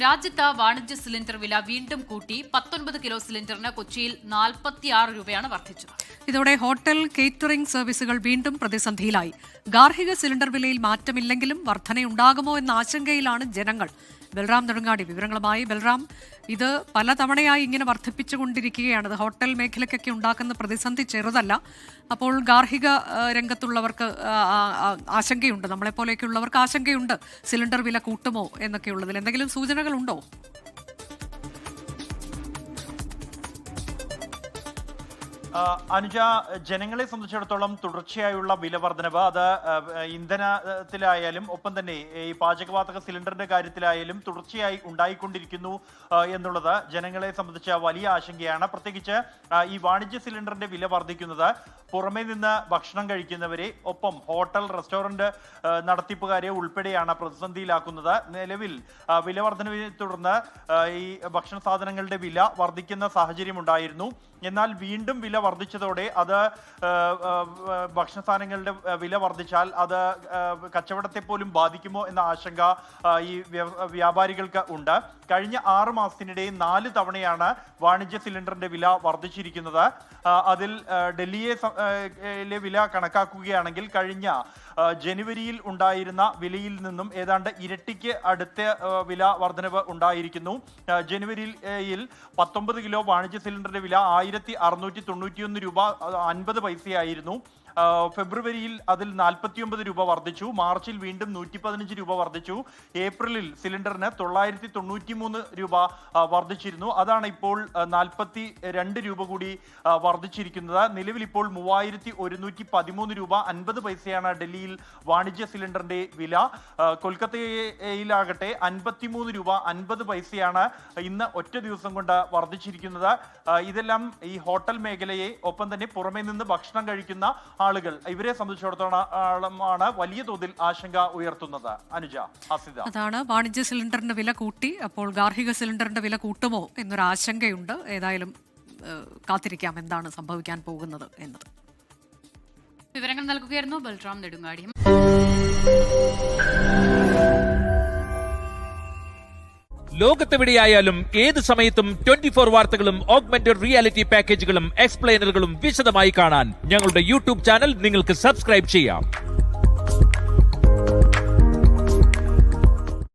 രാജ്യത്ത് വാണിജ്യ സിലിണ്ടർ വില വീണ്ടും കൂട്ടി. 19 കിലോ സിലിണ്ടറിന് കൊച്ചിയിൽ 46 രൂപയാണ് വർദ്ധിച്ചത്. ഇതോടെ ഹോട്ടൽ കേറ്ററിംഗ് സർവീസുകൾ വീണ്ടും പ്രതിസന്ധിയിലായി. ഗാർഹിക സിലിണ്ടർ വിലയിൽ മാറ്റമില്ലെങ്കിലും വർധനയുണ്ടാകുമോ എന്ന ആശങ്കയിലാണ് ജനങ്ങൾ. ബൽറാം നെടുങ്ങാടി വിവരങ്ങളുമായി. ബൽറാം, ഇത് പലതവണയായി ഇങ്ങനെ വർദ്ധിപ്പിച്ചുകൊണ്ടിരിക്കുകയാണ്. ഇത് ഹോട്ടൽ മേഖലയ്ക്കൊക്കെ ഉണ്ടാക്കുന്ന പ്രതിസന്ധി ചെറുതല്ല. അപ്പോൾ ഗാർഹിക രംഗത്തുള്ളവർക്ക് ആശങ്കയുണ്ട്, നമ്മളെപ്പോലെയൊക്കെയുള്ളവർക്ക് ആശങ്കയുണ്ട്. സിലിണ്ടർ വില കൂട്ടുമോ എന്നൊക്കെയുള്ളതിൽ എന്തെങ്കിലും സൂചനകളുണ്ടോ? അനുജ, ജനങ്ങളെ സംബന്ധിച്ചിടത്തോളം തുടർച്ചയായുള്ള വില വർധനവ് അത് ഇന്ധനത്തിലായാലും ഒപ്പം തന്നെ ഈ പാചകവാതക സിലിണ്ടറിന്റെ കാര്യത്തിലായാലും തുടർച്ചയായി ഉണ്ടായിക്കൊണ്ടിരിക്കുന്നു എന്നുള്ളത് ജനങ്ങളെ സംബന്ധിച്ച വലിയ ആശങ്കയാണ്. പ്രത്യേകിച്ച് ഈ വാണിജ്യ സിലിണ്ടറിന്റെ വില വർദ്ധിക്കുന്നത് പുറമേ നിന്ന് ഭക്ഷണം കഴിക്കുന്നവരെ ഒപ്പം ഹോട്ടൽ റെസ്റ്റോറന്റ് നടത്തിപ്പുകാരെ ഉൾപ്പെടെയാണ് പ്രതിസന്ധിയിലാക്കുന്നത്. നിലവിൽ വില വർധനവിനെ തുടർന്ന് ഈ ഭക്ഷണ സാധനങ്ങളുടെ വില വർദ്ധിക്കുന്ന സാഹചര്യം ഉണ്ടായിരുന്നു. എന്നാൽ വീണ്ടും വില വർദ്ധിച്ചതോടെ അത് ഭക്ഷണ സാധനങ്ങളുടെ വില വർദ്ധിച്ചാൽ അത് കച്ചവടത്തെ പോലും ബാധിക്കുമോ എന്ന ആശങ്ക ഈ വ്യാപാരികൾക്ക് ഉണ്ട്. കഴിഞ്ഞ 6 മാസത്തിനിടെ 4 തവണയാണ് വാണിജ്യ സിലിണ്ടറിന്റെ വില വർദ്ധിച്ചിരിക്കുന്നത്. അതിൽ ഡൽഹിയിലെ വില കണക്കാക്കുകയാണെങ്കിൽ കഴിഞ്ഞ ജനുവരിയിൽ ഉണ്ടായിരുന്ന വിലയിൽ നിന്നും ഏതാണ്ട് ഇരട്ടിക്ക് അടുത്ത വില വർധനവ് ഉണ്ടായിരിക്കുന്നു. ജനുവരിയിൽ 19 കിലോ വാണിജ്യ സിലിണ്ടറിന്റെ വില 1691 രൂപ 50 പൈസയായിരുന്നു. ഫെബ്രുവരിയിൽ അതിൽ 49 രൂപ വർദ്ധിച്ചു. മാർച്ചിൽ വീണ്ടും 115 രൂപ വർദ്ധിച്ചു. ഏപ്രിലിൽ സിലിണ്ടറിന് 993 രൂപ വർദ്ധിച്ചിരുന്നു. അതാണ് ഇപ്പോൾ 42 രൂപ കൂടി വർദ്ധിച്ചിരിക്കുന്നത്. നിലവിൽ ഇപ്പോൾ 3113 രൂപ 50 പൈസയാണ് ഡൽഹിയിൽ വാണിജ്യ സിലിണ്ടറിന്റെ വില. കൊൽക്കത്തയിലാകട്ടെ 53 രൂപ 50 പൈസയാണ് ഇന്ന് ഒറ്റ ദിവസം കൊണ്ട് വർദ്ധിച്ചിരിക്കുന്നത്. ഇതെല്ലാം ഈ ഹോട്ടൽ മേഖലയെ ഒപ്പം തന്നെ പുറമേ നിന്ന് ഭക്ഷണം കഴിക്കുന്ന ആളുകൾ ഇവരെ സംബന്ധിച്ചിടത്തോളമാണ് വലിയ തോതിൽ ആശങ്ക ഉയർത്തുന്നത്. അനുജ, ഹസിത, അതാണ് വാണിജ്യ സിലിണ്ടറിന്റെ വില കൂട്ടി. അപ്പോൾ ഗാർഹിക സിലിണ്ടറിന്റെ വില കൂട്ടുമോ എന്നൊരു ആശങ്കയുണ്ട്. ഏതായാലും കാത്തിരിക്കാം എന്താണ് സംഭവിക്കാൻ പോകുന്നത് എന്നത്. വിവരങ്ങൾ നൽകുകയായിരുന്നു ബൽറാം നെടുങ്ങാടി. ലോകത്തെവിടെയായാലും ഏത് സമയത്തും 24 വാർത്തകളും ഓഗ്മെന്റഡ് റിയാലിറ്റി പാക്കേജുകളും എക്സ്പ്ലെയിനറുകളും വിശദമായി കാണാൻ ഞങ്ങളുടെ യൂട്യൂബ് ചാനൽ നിങ്ങൾക്ക് സബ്സ്ക്രൈബ് ചെയ്യാം.